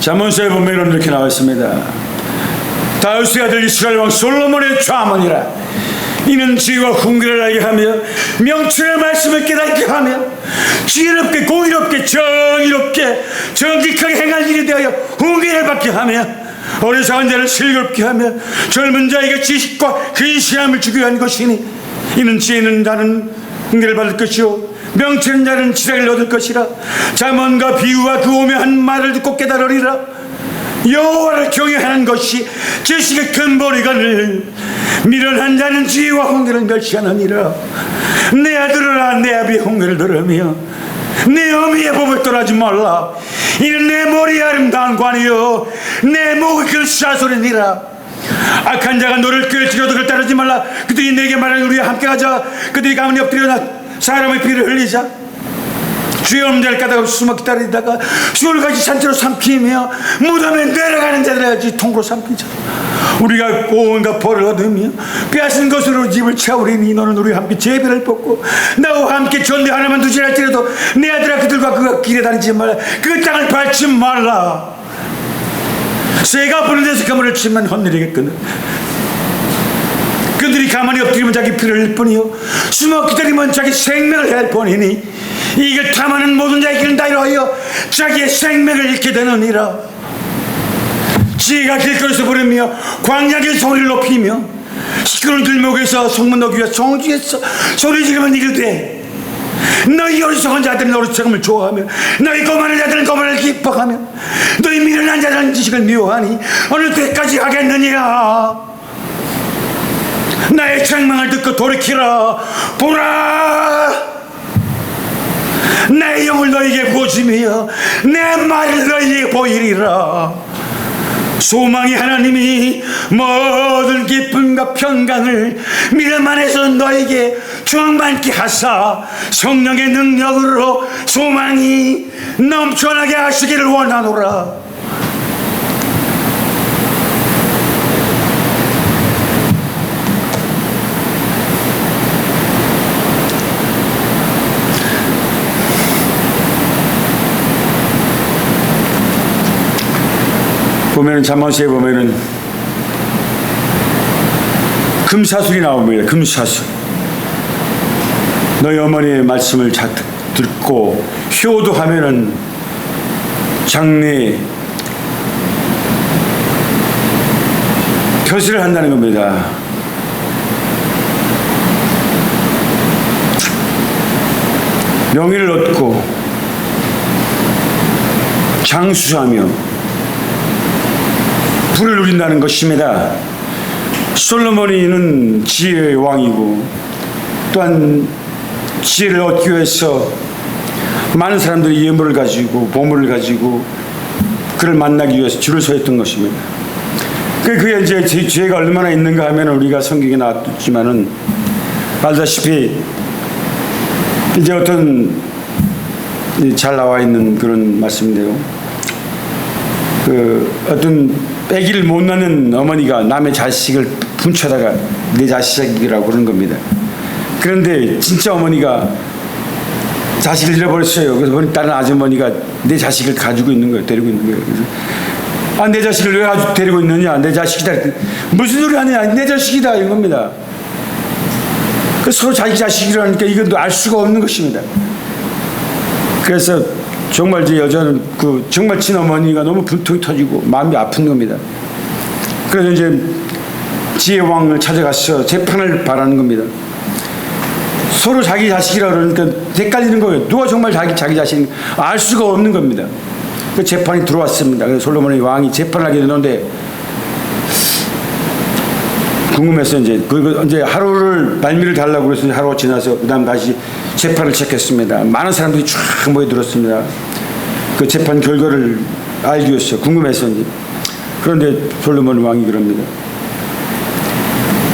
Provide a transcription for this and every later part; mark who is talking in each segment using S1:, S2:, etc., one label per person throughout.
S1: 잠언서에 보면 이렇게 나와 있습니다. 다윗의 아들 이스라엘 왕 솔로몬의 좌문이라. 이는 지혜와 훈계를 알게 하며 명철의 말씀을 깨닫게 하며 지혜롭게 공의롭게 정의롭게 정직하게 행할 일에 대하여 훈계를 받게 하며 어리석은 자를 슬기롭게 하며 젊은 자에게 지식과 근시함을 주게 한 것이니 이는 지혜는 자는 훈계를 받을 것이요 명철은 자는 지략을 얻을 것이라. 잠언과 비유와 그 오묘한 말을 듣고 깨달으리라. 여호와를 경외하는 것이 지식의 근본이거늘 미련한 자는 지혜와 훈계를 멸시하느니라. 내 아들아 내 아비의 훈계를 들으며 내 어미의 법을 떠나지 말라. 이는 내 머리의 아름다운 관이요 내 목의 글사소리니라. 악한 자가 너를 꾀지려도 그를 따르지 말라. 그들이 내게 말하는 우리와 함께 가자. 그들이 가만히 엎드려 사람의 피를 흘리자. 주의 없는 자를 까다롭게 숨어 기다리다가 수월같이 산채로 삼키며 무덤에 내려가는 자들같이 통으로 삼키자. 우리가 온갖 벌을 얻으며 빼앗은 것으로 집을 채우리니 너는 우리와 함께 제비를 뽑고 나와 함께 전대 하나만 두지 할지라도 내 아들아 그들과 그가 길에 다니지 말라. 그 땅을 밟지 말라. 새가 부는 데서 그물을 치면 헛내리겠거늘 그들이 가만히 엎드리면 자기 피를 흘릴 뿐이요 숨어 기다리면 자기 생명을 해할 뿐이니 이걸 탐하는 모든 자의 길은 다 이루어하여 자기의 생명을 잃게 되느니라. 지혜가 길거리에서 부르며 광야의 소리를 높이며 시끄러운 들목에서 성문 너귀와 성중에서 소리 지르면 이르되 너희 어리석은 자들은 어리석음을 좋아하며 너희 거만한 자들은 거만을 기뻐하며 너희 미련한 자들은 지식을 미워하니 어느 때까지 하겠느냐. 나의 책망을 듣고 돌이키라. 보라 내 영을 너희에게 부어주며 내 말을 너희에게 보이리라. 소망이 하나님이 모든 기쁨과 평강을 미련 안에서 너에게 충만케 하사 성령의 능력으로 소망이 넘쳐나게 하시기를 원하노라. 보면은 잠언서에 보면은 금사술이 나옵니다. 금사술. 너희 어머니의 말씀을 잘 듣고 효도하면은 장래 표시를 한다는 겁니다. 명예를 얻고 장수하며 부를 누린다는 것입니다. 솔로몬이는 지혜의 왕이고 또한 지혜를 얻기 위해서 많은 사람들이 예물을 가지고 보물을 가지고 그를 만나기 위해서 줄을 서 있던 것입니다. 그게 이제 지혜가 얼마나 있는가 하면 우리가 성경에 나왔지만은 알다시피 이제 어떤 잘 나와 있는 그런 말씀인데요. 어떤 아기를 못 낳는 어머니가 남의 자식을 훔쳐다가 내 자식이라고 그러는 겁니다. 그런데 진짜 어머니가 자식을 잃어버렸어요. 그래서 다른 아주머니가 내 자식을 가지고 있는 거예요. 데리고 있는 거예요. 그래서 내 자식을 왜 데리고 있느냐. 내 자식이다. 무슨 소리 하느냐. 내 자식이다. 이런 겁니다. 그래서 서로 자기 자식이라니까 이건 알 수가 없는 것입니다. 그래서 정말 제 여자는 정말 친어머니가 너무 분통이 터지고 마음이 아픈 겁니다. 그래서 이제 지혜왕을 찾아가서 재판을 바라는 겁니다. 서로 자기 자식이라 그러니까 헷갈리는 거예요. 누가 정말 자기 자식인지 알 수가 없는 겁니다. 그 재판이 들어왔습니다. 그래서 솔로몬의 왕이 재판을 하게 되는데 궁금해서 이제 하루를 말미를 달라고 그래서 하루가 지나서 그다음 다시 재판을 시작했습니다. 많은 사람들이 쫙 모여들었습니다. 그 재판 결과를 알기 위해서 궁금해서 이제. 그런데 솔로몬 왕이 그럽니다.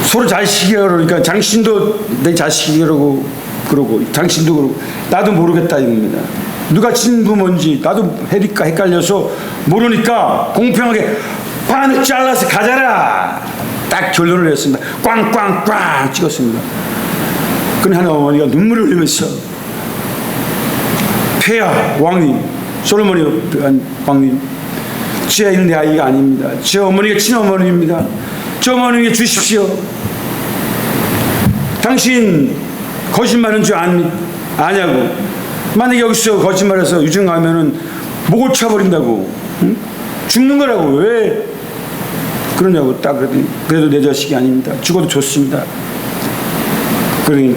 S1: 서로 자식이라고 그러니까 당신도 내 자식이라고 그러고 당신도 그러고 나도 모르겠다 이겁니다. 누가 친부모인지 나도 헷갈려서 모르니까 공평하게 반을 잘라서 가져라. 딱 결론을 냈습니다. 꽝꽝꽝 찍었습니다. 그런데 하나 어머니가 눈물을 흘리면서 폐하 왕이 솔로몬이 왕님, 지하 있는 내 아이가 아닙니다. 저 어머니가 친어머니입니다. 저 어머니에게 주십시오. 당신 거짓말은 줄 아냐고. 만약에 여기서 거짓말해서 유증하면은 목을 쳐버린다고. 응? 죽는 거라고. 왜 그러냐고. 딱 그랬더니 그래도 내 자식이 아닙니다. 죽어도 좋습니다. 그러니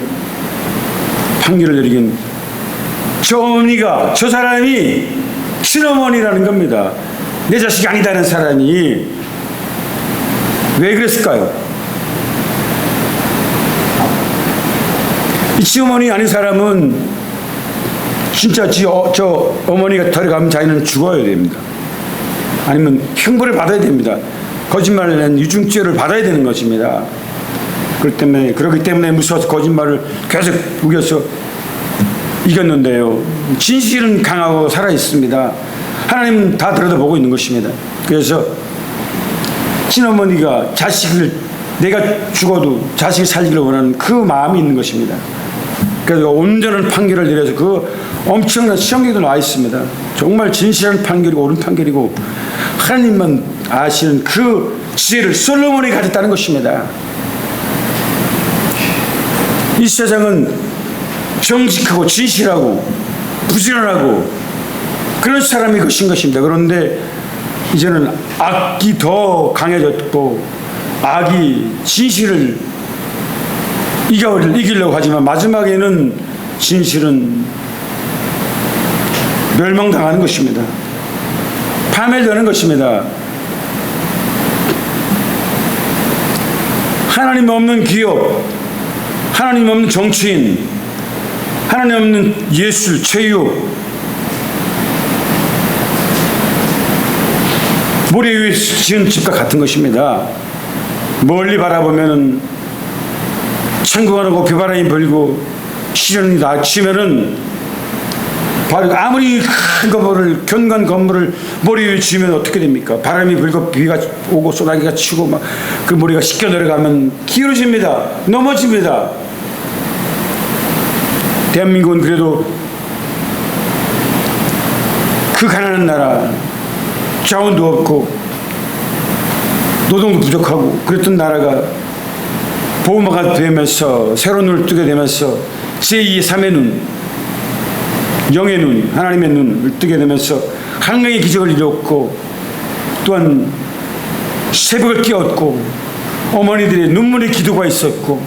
S1: 판결을 내리긴, 저 어머니가, 저 사람이 친어머니라는 겁니다. 내 자식이 아니다는 사람이. 왜 그랬을까요? 이 친어머니 아닌 사람은 진짜 저 어머니가 들어가면 자기는 죽어야 됩니다. 아니면 형벌을 받아야 됩니다. 거짓말을 낸 유증죄를 받아야 되는 것입니다. 그렇기 때문에 무서워서 거짓말을 계속 우겨서 이겼는데요. 진실은 강하고 살아있습니다. 하나님은 다 들여다보고 있는 것입니다. 그래서 친어머니가 내가 죽어도 자식을 살리기를 원하는 그 마음이 있는 것입니다. 그래서 온전한 판결을 내려서 그 엄청난 시험기도 나와 있습니다. 정말 진실한 판결이고 옳은 판결이고 하나님만 아시는 그 지혜를 솔로몬이 가졌다는 것입니다. 이 세상은 정직하고 진실하고 부지런하고 그런 사람이 것인 것입니다. 그런데 이제는 악이 더 강해졌고 악이 진실을 이기려고 하지만 마지막에는 진실은 멸망당하는 것입니다. 파멸되는 것입니다. 하나님 없는 기업, 하나님 없는 정치인, 하나님 없는 예술, 체육, 모래 위에 지은 집과 같은 것입니다. 멀리 바라보면은 천국가 나고 비바람이 불고 시련이 닥치면은 아무리 큰 건물을, 견고한 건물을 모래 위에 지으면 어떻게 됩니까? 바람이 불고 비가 오고 소나기가 치고 막 그 모래가 씻겨 내려가면 기울어집니다. 넘어집니다. 대한민국은 그래도 그 가난한 나라, 자원도 없고 노동도 부족하고 그랬던 나라가 보호막가 되면서 새로운 눈을 뜨게 되면서 제2의 3의 눈, 영의 눈, 하나님의 눈을 뜨게 되면서 한강의 기적을 이뤘고 또한 새벽을 깨웠고 어머니들의 눈물의 기도가 있었고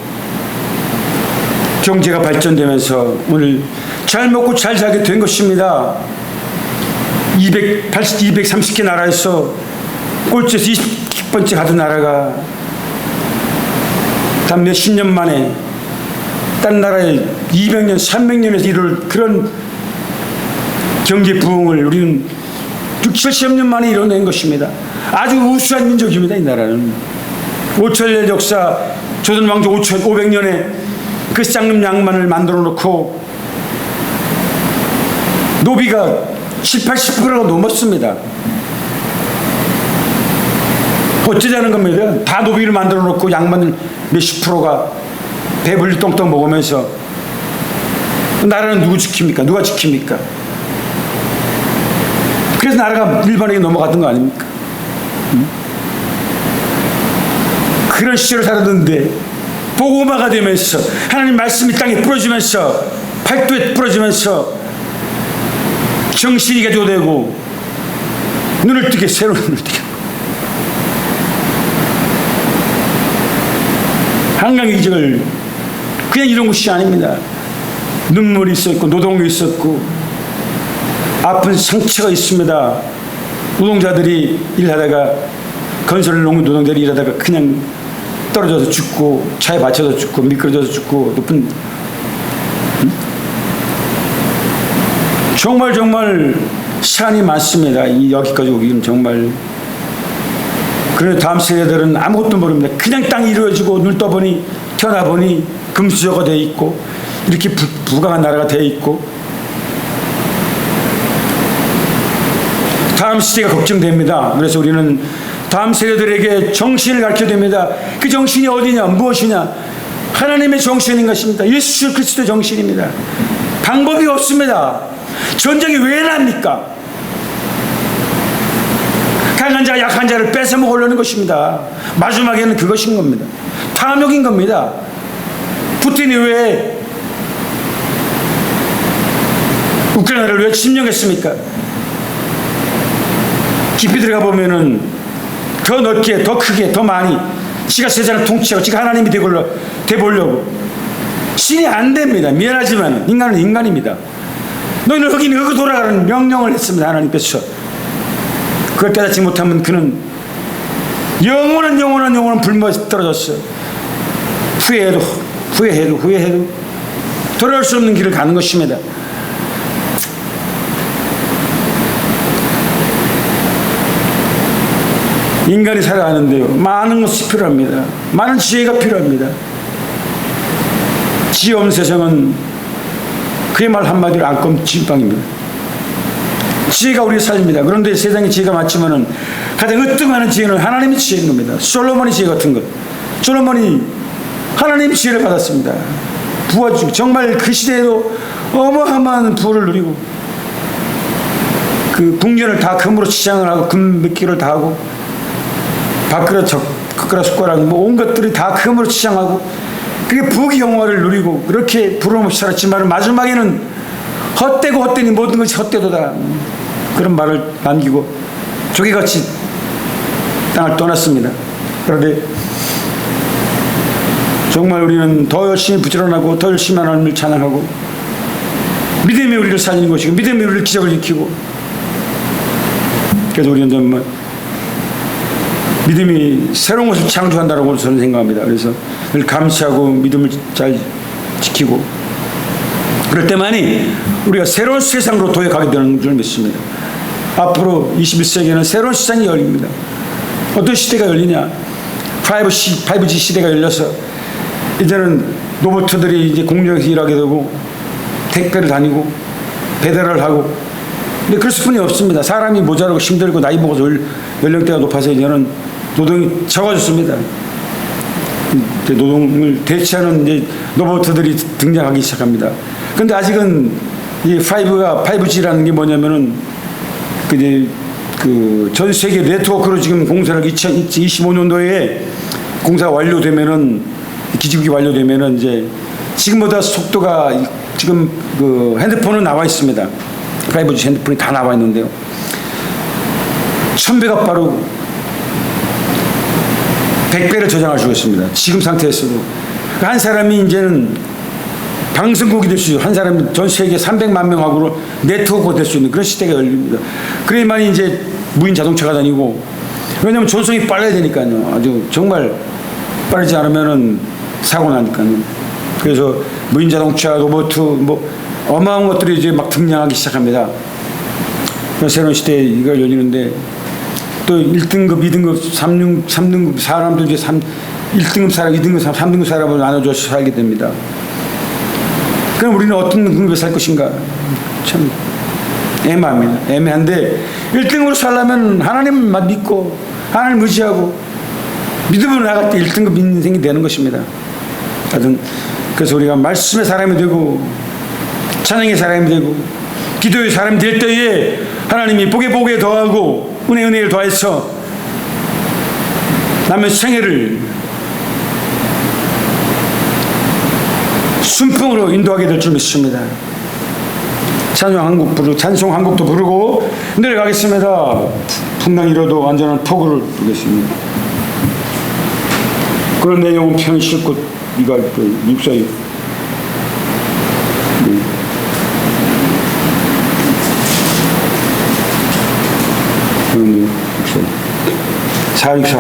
S1: 경제가 발전되면서 오늘 잘 먹고 잘 자게 된 것입니다. 230개 나라에서 꼴찌에서 20번째 가던 나라가 단 몇십 년 만에 딴 나라에 200년, 300년에서 이룰 그런 경제 부흥을 우리는 60, 70년 만에 이뤄낸 것입니다. 아주 우수한 민족입니다. 이 나라는 5천년 역사, 조선 왕조 500년에 그 쌍름 양만을 만들어 놓고 노비가 70, 80%가 넘었습니다. 어쩌자는 겁니다. 다 노비를 만들어 놓고 양만을 몇십 프로가 배불리 똥똥 먹으면서 나라는 누구 지킵니까? 누가 지킵니까? 그래서 나라가 일반에게 넘어갔던 거 아닙니까? 그런 시절을 살았는데 복음화가 되면서 하나님 말씀이 땅에 뿌려지면서 팔도에 뿌려지면서 정신이 가져되고 눈을 뜨게 새로운 눈을 뜨게 한강의 기적을 그냥 이런 것이 아닙니다. 눈물이 있었고 노동이 있었고 아픈 상처가 있습니다. 노동자들이 일하다가 건설 농민 노동자들이 일하다가 그냥 떨어져서 죽고 차에 받쳐서 죽고 미끄러져서 죽고 높은 정말 시간이 많습니다. 여기까지 오기는 정말. 그런데 다음 세대들은 아무것도 모릅니다. 그냥 땅이 이루어지고 눈 떠보니 태어나보니 금수저가 되어 있고 이렇게 부강한 나라가 되어 있고 다음 시대가 걱정됩니다. 그래서 우리는 다음 세대들에게 정신을 가르쳐야 됩니다. 그 정신이 어디냐, 무엇이냐? 하나님의 정신인 것입니다. 예수 그리스도의 정신입니다. 방법이 없습니다. 전쟁이 왜 납니까? 강한 자가 약한 자를 뺏어 먹으려는 것입니다. 마지막에는 그것인 겁니다. 탐욕인 겁니다. 푸틴이 왜 우크라이나를 왜 침략했습니까? 깊이 들어가 보면은 더 넓게, 더 크게, 더 많이 지가 세상을 통치하고 지가 하나님이 되보려고. 신이 안 됩니다. 미안하지만 인간은 인간입니다. 너희는 흑인 흑으로 돌아가는 명령을 했습니다. 하나님께서. 그걸 깨닫지 못하면 그는 영원한 불못에 떨어졌어요. 후회해도 돌아올 수 없는 길을 가는 것입니다. 인간이 살아가는데요, 많은 것이 필요합니다. 많은 지혜가 필요합니다. 지혜 없는 세상은 그의 말 한마디로 안검 찐빵입니다. 지혜가 우리의 삶입니다. 그런데 세상에 지혜가 많지만은 가장 으뜸하는 지혜는 하나님의 지혜인 겁니다. 솔로몬의 지혜 같은 것. 솔로몬이 하나님의 지혜를 받았습니다. 부어주고 정말 그 시대에도 어마어마한 부를 누리고 그 궁전을 다 금으로 치장을 하고 금 미끼를 다 하고 밥그릇, 숟가락 온 것들이 다 금으로 치장하고 그게 부귀 영화를 누리고 그렇게 부러움없이 살았지만 마지막에는 헛되니 모든 것이 헛되도다 그런 말을 남기고 조개같이 땅을 떠났습니다. 그런데 정말 우리는 더 열심히 부지런하고 더 열심히 하나님을 찬양하고 믿음이 우리를 살리는 것이고 믿음이 우리를 기적을 일으키고 그래서 우리는 정말 믿음이 새로운 것을 창조한다고 저는 생각합니다. 그래서 늘 감시하고 믿음을 잘 지키고 그럴 때만이 우리가 새로운 세상으로 도약하게 되는 줄 믿습니다. 앞으로 21세기에는 새로운 시장이 열립니다. 어떤 시대가 열리냐? 5G 시대가 열려서 이제는 로봇들이 이제 공장에서 일하게 되고 택배를 다니고 배달을 하고 근데 그럴 수뿐이 없습니다. 사람이 모자라고 힘들고 나이 먹어서 연령대가 높아서 이제는 노동이 적어졌습니다. 노동을 대체하는 이제 로봇들이 등장하기 시작합니다. 그런데 아직은 이 5G라는 게 뭐냐면은 전 세계 네트워크로 지금 공사를 2025년도에 공사가 완료되면은 기지국이 완료되면은 이제 지금보다 속도가 지금 그 핸드폰은 나와 있습니다. 5G 핸드폰이 다 나와 있는데요. 1000배가 빠르고 100배를 저장할 수 있습니다. 지금 상태에서도. 한 사람이 이제는 방송국이 될 수 있고, 한 사람이 전 세계 300만 명하고 네트워크가 될 수 있는 그런 시대가 열립니다. 그래야만 이제 무인 자동차가 다니고, 왜냐면 전송이 빨라야 되니까요. 아주 정말 빠르지 않으면은 사고 나니까요. 그래서 무인 자동차, 로봇, 어마어마한 것들이 이제 막 등장하기 시작합니다. 새로운 시대에 이걸 열리는데, 또 1등급, 2등급, 3등급 사람들 이제 1등급 사람, 2등급 사람, 3등급 사람으로 나눠줘서 살게 됩니다. 그럼 우리는 어떤 등급에 살 것인가? 참 애매합니다. 애매한데 1등으로 살려면 하나님만 믿고 하나님 의지하고 믿음으로 나갈 때 1등급 인생이 되는 것입니다. 하여튼 그래서 우리가 말씀의 사람이 되고 찬양의 사람이 되고 기도의 사람이 될 때에 하나님이 복에 더하고 은혜를 더해서 남의 생애를 순풍으로 인도하게 될 줄 믿습니다. 찬송 한 곡도 부르고 내려가겠습니다. 풍랑 이뤄도 안전한 포구를 부르겠습니다. 그런 내 영혼 편히 싣고 네가 육사에 사육사